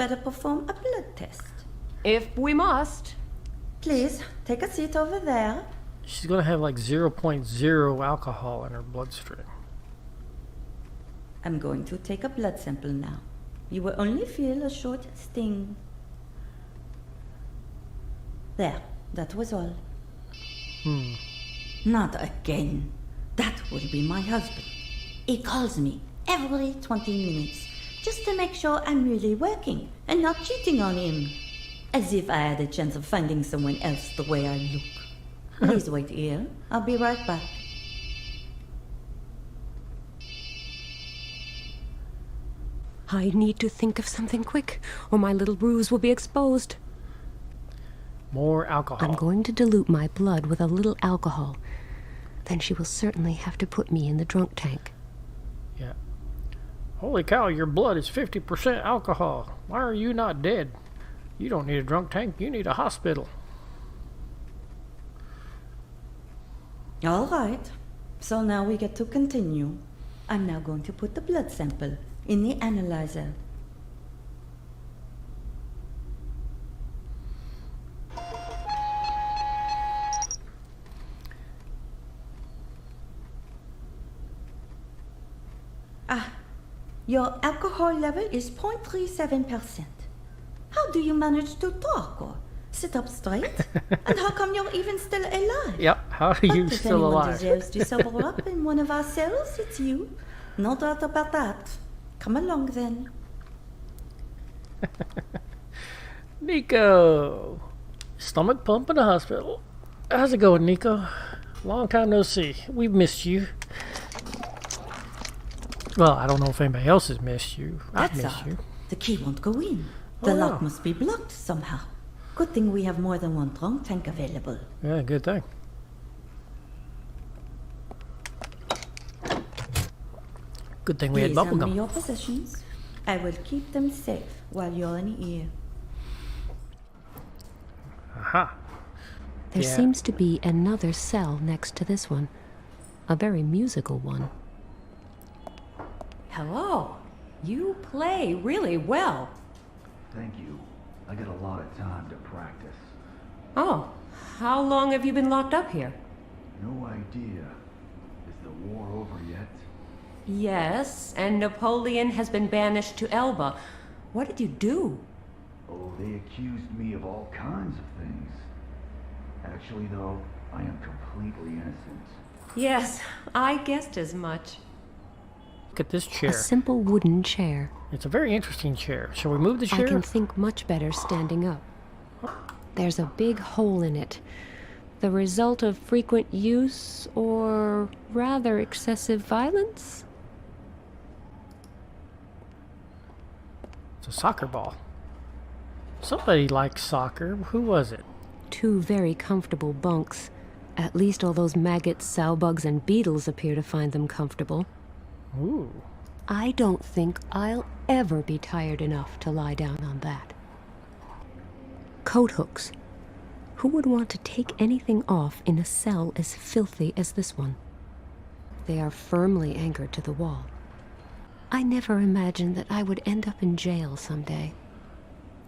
better perform a blood test. If we must. Please, take a seat over there. She's gonna have like 0.0 alcohol in her bloodstream. I'm going to take a blood sample now. You will only feel a short sting. There, that was all. Not again. That will be my husband. He calls me every 20 minutes just to make sure I'm really working and not cheating on him. As if I had a chance of finding someone else the way I look. Please wait here. I'll be right back. I need to think of something quick, or my little ruse will be exposed. More alcohol. I'm going to dilute my blood with a little alcohol. Then she will certainly have to put me in the drunk tank. Yeah. Holy cow, your blood is 50% alcohol. Why are you not dead? You don't need a drunk tank, you need a hospital. All right. So now we get to continue. I'm now going to put the blood sample in the analyzer. Your alcohol level is 0.37%. How do you manage to talk or sit up straight? And how come you're even still alive? Yep, how are you still alive? If anyone deserves to sober up in one of our cells, it's you. No doubt about that. Come along then. Nico! Stomach pump in the hospital. How's it going, Nico? Long time no see. We've missed you. Well, I don't know if anybody else has missed you. I've missed you. The key won't go in. The lock must be blocked somehow. Good thing we have more than one drunk tank available. Yeah, good thing. Good thing we had Please hand me bubblegum. your possessions. I will keep them safe while you're in here. Aha. There Yeah. seems to be another cell next to this one. A very musical one. Hello. You play really well. Thank you. I got a lot of time to practice. Oh, how long have you been locked up here? No idea. Is the war over yet? Yes, and Napoleon has been banished to Elba. What did you do? Oh, they accused me of all kinds of things. Actually, though, I am completely innocent. Yes, I guessed as much. Look at this A chair. simple wooden chair. It's a very interesting chair. Shall we move the I chair? can think much better standing up. There's a big hole in it. The result of frequent use or rather excessive violence? It's a soccer ball. Somebody likes soccer. Who was it? Two very comfortable bunks. At least all those maggots, sow-bugs, and beetles appear to find them comfortable. Ooh. I don't think I'll ever be tired enough to lie down on that. Coat hooks. Who would want to take anything off in a cell as filthy as this one? They are firmly anchored to the wall. I never imagined that I would end up in jail someday.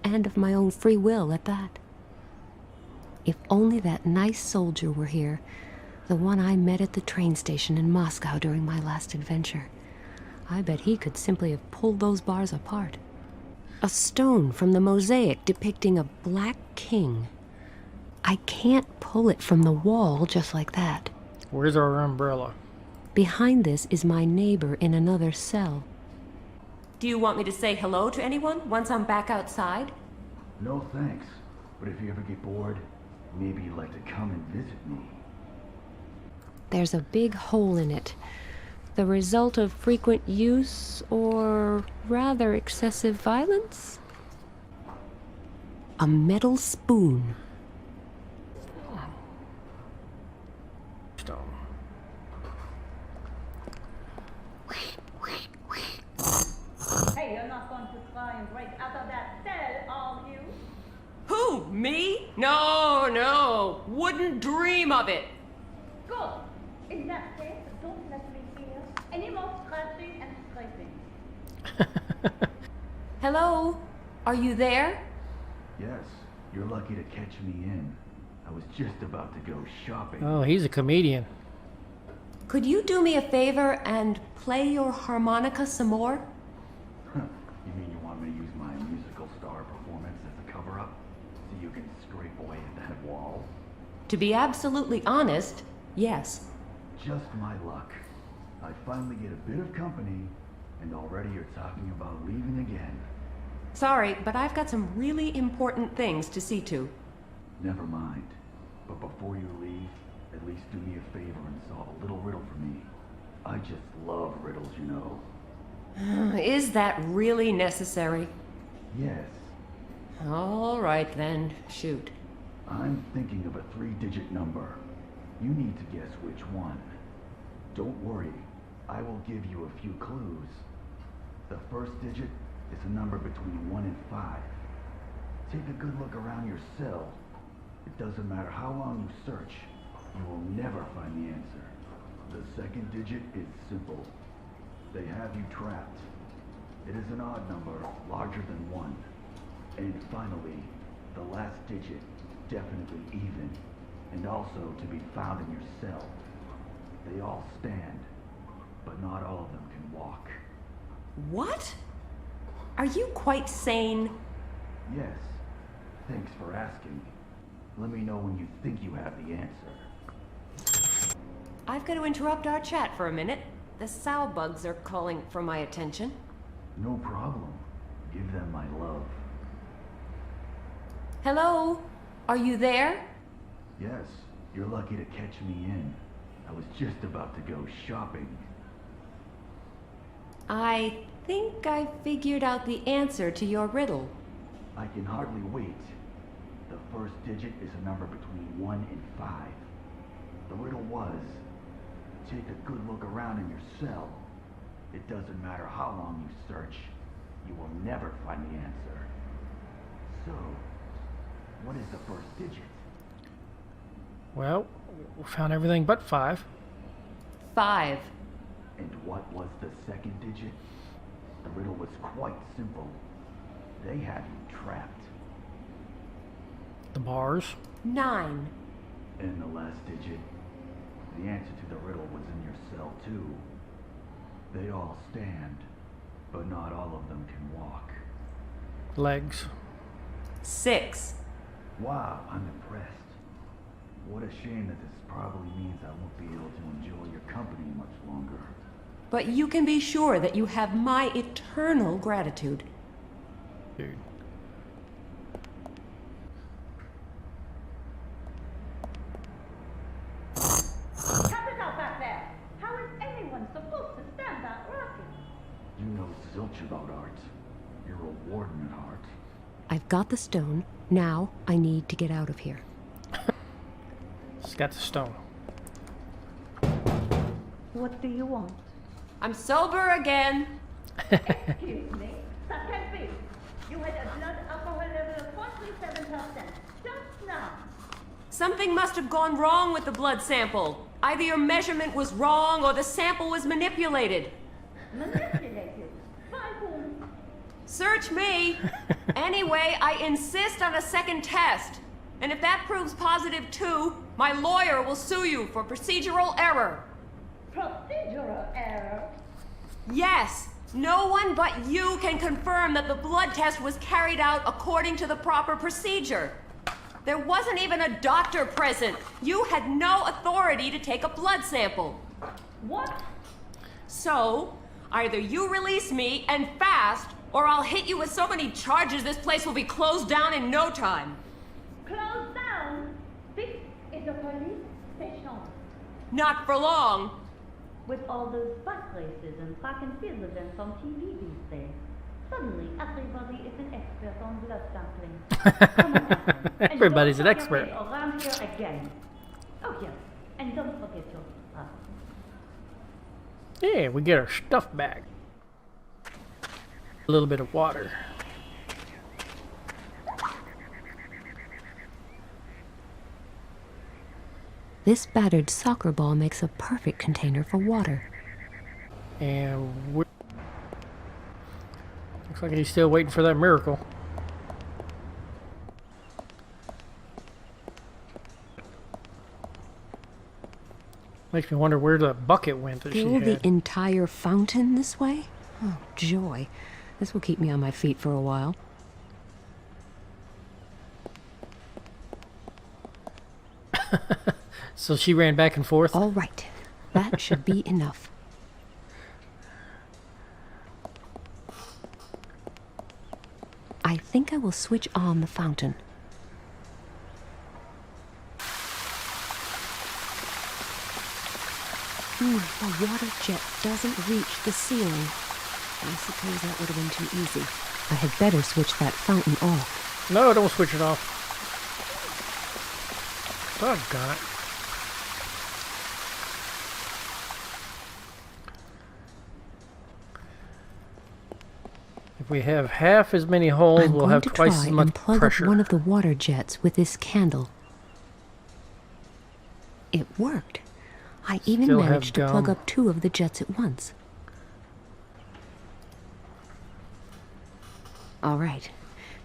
And of my own free will at that. If only that nice soldier were here, the one I met at the train station in Moscow during my last adventure. I bet he could simply have pulled those bars apart. A stone from the mosaic depicting a black king. I can't pull it from the wall just like that. Where's our umbrella? Behind this is my neighbor in another cell. Do you want me to say hello to anyone once I'm back outside? No thanks. But if you ever get bored, maybe you'd like to come and visit me. There's a big hole in it. The result of frequent use or rather excessive violence? A metal spoon. Stone. Hey, you're not going to try and break out of that cell, are you? Who, me? No, wouldn't dream of it. Good. In that case, don't let me hear any more scratching and scraping. Hello? Are you there? Yes, you're lucky to catch me in. I was just about to go shopping. Oh, he's a comedian. Could you do me a favor and play your harmonica some more? You mean you want me to use my musical star performance as a cover-up? So you can scrape away at that wall? To be absolutely honest, yes. Just my luck. I finally get a bit of company, and already you're talking about leaving again. Sorry, but I've got some really important things to see to. Never mind. But before you leave, at least do me a favor and solve a little riddle for me. I just love riddles, you know. Is that really necessary? Yes. All right then, shoot. I'm thinking of a 3-digit number. You need to guess which one. Don't worry, I will give you a few clues. The first digit is a number between 1 and 5. Take a good look around your cell. It doesn't matter how long you search, you will never find the answer. The second digit is simple. They have you trapped. It is an odd number, larger than 1. And finally, the last digit, definitely even, and also to be found in your cell. They all stand, but not all of them can walk. What? Are you quite sane? Yes. Thanks for asking. Let me know when you think you have the answer. I've got to interrupt our chat for a minute. The sow bugs are calling for my attention. No problem. Give them my love. Hello? Are you there? Yes, you're lucky to catch me in. I was just about to go shopping. I think I figured out the answer to your riddle. I can hardly wait. The first digit is a number between 1 and 5. The riddle was, take a good look around in your cell. It doesn't matter how long you search, you will never find the answer. So, what is the first digit? Well, we found everything but 5. 5. And what was the second digit? The riddle was quite simple. They had you trapped. The bars. 9. And the last digit? The answer to the riddle was in your cell too. They all stand, but not all of them can walk. Legs. 6. Wow, I'm impressed. What a shame that this probably means I won't be able to enjoy your company much longer. But you can be sure that you have my eternal gratitude. Dude. Cut it out back there! How is anyone supposed to stand that rocket? You know zilch about art. You're a warden at heart. I've got the stone. Now I need to get out of here. It's got the stone. What do you want? I'm sober again. Excuse me, that can't be. You had a blood alcohol level of 0.37% just now. Something must have gone wrong with the blood sample. Either your measurement was wrong or the sample was manipulated. Manipulated? By whom? Search me. Anyway, I insist on a second test. And if that proves positive too, my lawyer will sue you for procedural error. Procedural error? Yes, no one but you can confirm that the blood test was carried out according to the proper procedure. There wasn't even a doctor present. You had no authority to take a blood sample. What? So, either you release me and fast, or I'll hit you with so many charges this place will be closed down in no time. Close down? This is a police station. Not for long. With all those bus races and track and field events on TV these days, suddenly everybody is an expert on blood sampling. Come on, Catherine, and Everybody's don't an come your expert. way around here again. Oh yes, and don't forget your stuff. Yeah, we get our stuff back. A little bit of water. This battered soccer ball makes a perfect container for water. And looks like he's still waiting for that miracle. Makes me wonder where the bucket went that she Fill the had. entire fountain this way? Oh, joy. This will keep me on my feet for a while. So she ran back and forth? All right. That should be enough. I think I will switch on the fountain. The water jet doesn't reach the ceiling. I suppose that would have been too easy. I had better switch that fountain off. No, don't switch it off. Doggone it. If we have half as many holes, I'm we'll going have to twice try as much and plug pressure. up one of the water jets with this candle. It worked. I even Still have managed to plug gum. up 2 of the jets at once. All right.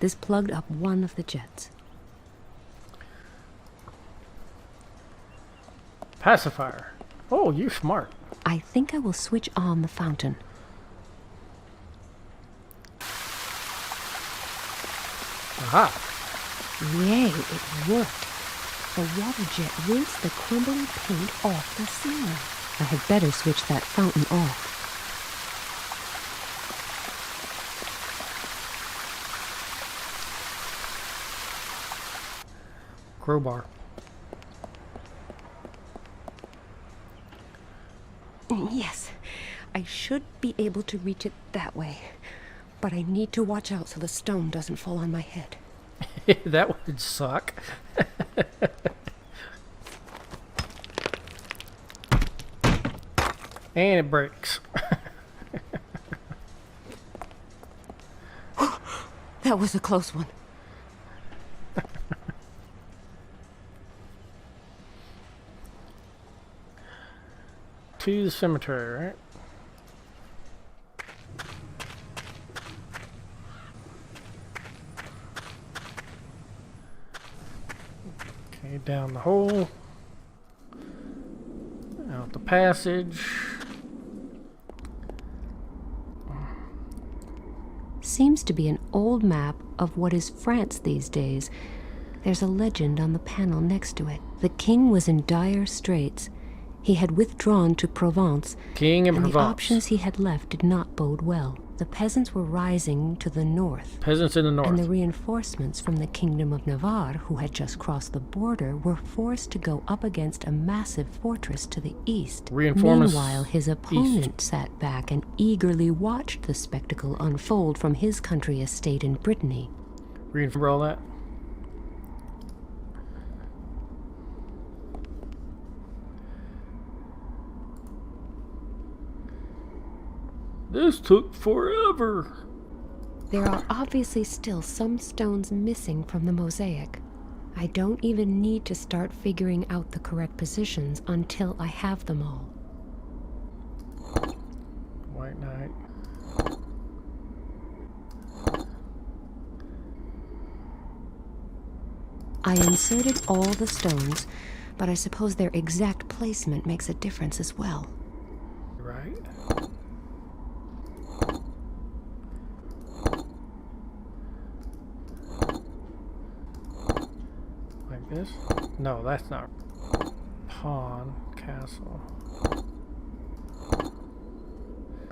This plugged up 1 of the jets. Pacifier. Oh, you're smart. I think I will switch on the fountain. Aha. Yay, it worked. The water jet rinsed the crumbly paint off the ceiling. I had better switch that fountain off. Crowbar. Yes, I should be able to reach it that way. But I need to watch out so the stone doesn't fall on my head. That would suck. And it breaks. That was a close one. To the cemetery, right? Okay, down the hole. Out the passage. Seems to be an old map of what is France these days. There's a legend on the panel next to it. The king was in dire straits. He had withdrawn to Provence, King and and the Provence. options he had left did not bode well. The peasants were rising to the north, Peasants in the north. and the reinforcements from the Kingdom of Navarre, who had just crossed the border, were forced to go up against a massive fortress to the east. Reinforcements Meanwhile, his opponent sat back and eagerly watched the spectacle unfold from his country estate in Brittany. Remember all that? This took forever. There are obviously still some stones missing from the mosaic. I don't even need to start figuring out the correct positions until I have them all. White Knight. I inserted all the stones, but I suppose their exact placement makes a difference as well. Right. Like this? No, that's not. Pawn, castle.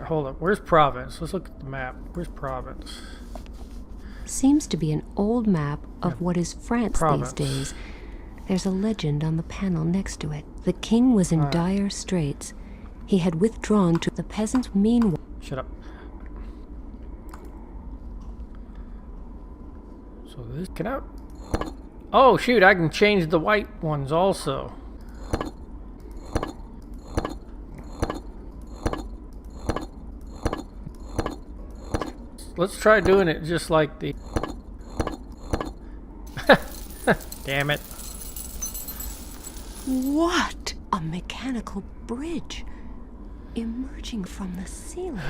Hold up, where's Province? Let's look at the map. Where's Province? Seems to be an old map of what is France Province. these days. There's a legend on the panel next to it. The king was in Alright. dire straits. He had withdrawn to the peasants. Meanwhile, Shut up. So this get out. Oh shoot, I can change the white ones also. Let's try doing it just like the... Damn it. what? A mechanical bridge emerging from the ceiling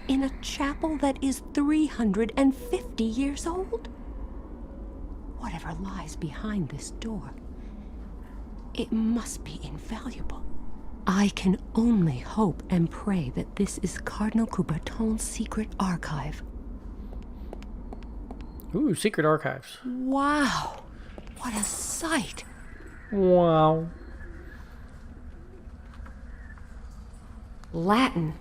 in a chapel that is 350 years old? Whatever lies behind this door, it must be invaluable. I can only hope and pray that this is Cardinal Coubertin's secret archive. Ooh, secret archives. Wow, what a sight. Wow. Latin.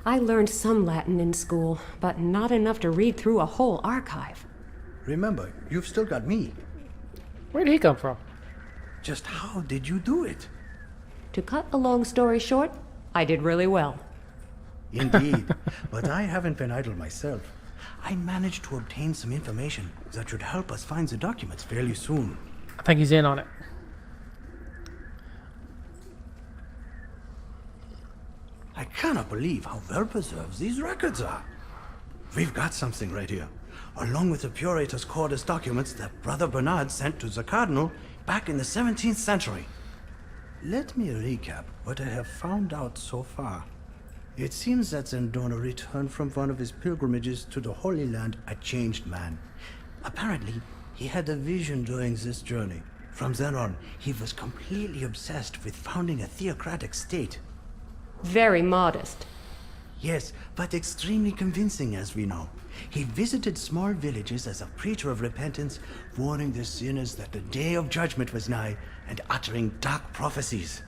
I learned some Latin in school, but not enough to read through a whole archive. Remember, you've still got me. Where did he come from? Just how did you do it? To cut a long story short, I did really well. Indeed, but I haven't been idle myself. I managed to obtain some information that should help us find the documents fairly soon. I think he's in on it. I cannot believe how well preserved these records are. We've got something right here, along with the Puritas Cordis documents that Brother Bernard sent to the Cardinal back in the 17th century. Let me recap what I have found out so far. It seems that Zendona returned from one of his pilgrimages to the Holy Land a changed man. Apparently, he had a vision during this journey. From then on, he was completely obsessed with founding a theocratic state. Very modest. Yes, but extremely convincing, as we know. He visited small villages as a preacher of repentance, warning the sinners that the day of judgment was nigh, and uttering dark prophecies.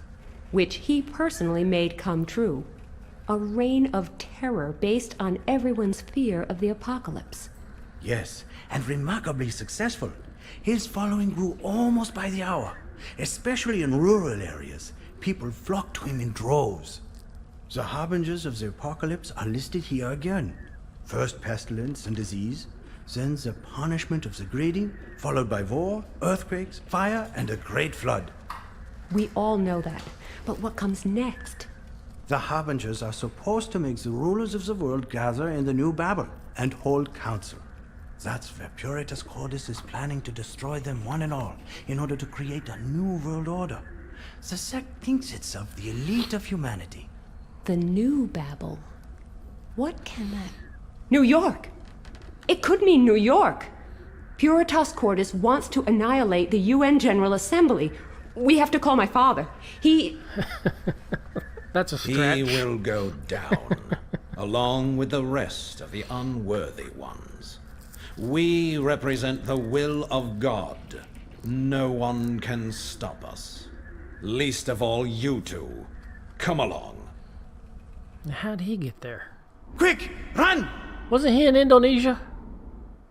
Which he personally made come true. A reign of terror based on everyone's fear of the apocalypse. Yes, and remarkably successful. His following grew almost by the hour. Especially in rural areas, people flocked to him in droves. The harbingers of the apocalypse are listed here again. First pestilence and disease, then the punishment of the greedy, followed by war, earthquakes, fire, and a great flood. We all know that, but what comes next? The harbingers are supposed to make the rulers of the world gather in the New Babel and hold council. That's where Puritas Cordis is planning to destroy them one and all in order to create a new world order. The sect thinks itself the elite of humanity. The New Babel. What can that... New York! It could mean New York! Puritas Cordis wants to annihilate the UN General Assembly. We have to call my father. He... That's a stretch. He will go down, along with the rest of the unworthy ones. We represent the will of God. No one can stop us. Least of all you two. Come along. How'd he get there? Quick, run! Wasn't he in Indonesia?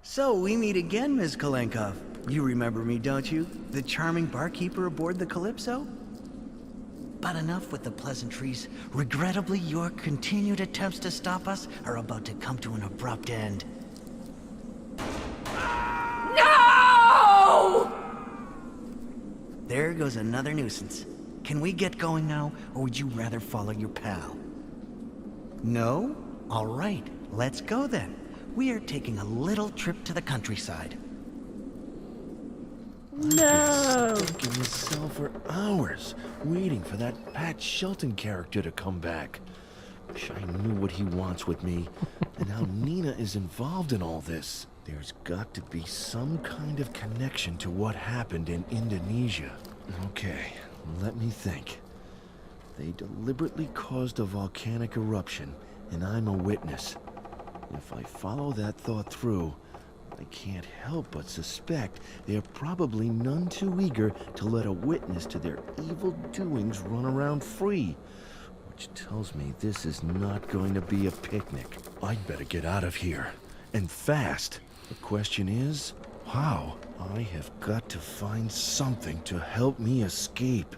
So we meet again, Ms. Kalenkov. You remember me, don't you? The charming barkeeper aboard the Calypso? But enough with the pleasantries. Regrettably, your continued attempts to stop us are about to come to an abrupt end. No! There goes another nuisance. Can we get going now, or would you rather follow your pal? No? All right, let's go then. We are taking a little trip to the countryside. No. Stuck in this cell for hours, waiting for that Pat Shelton character to come back. Wish I knew what he wants with me, and how Nina is involved in all this. There's got to be some kind of connection to what happened in Indonesia. Okay, let me think. They deliberately caused a volcanic eruption, and I'm a witness. If I follow that thought through, I can't help but suspect they're probably none too eager to let a witness to their evil doings run around free. Which tells me this is not going to be a picnic. I'd better get out of here. And fast. The question is, how? I have got to find something to help me escape.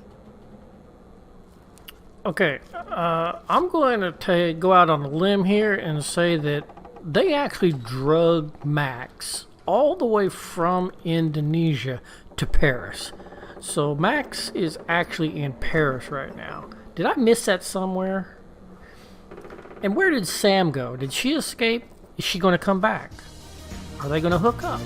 Okay, I'm going to go out on a limb here and say that they actually drug Max all the way from Indonesia to Paris. So Max is actually in Paris right now. Did I miss that somewhere? And where did Sam go? Did she escape? Is she going to come back? Are they going to hook up?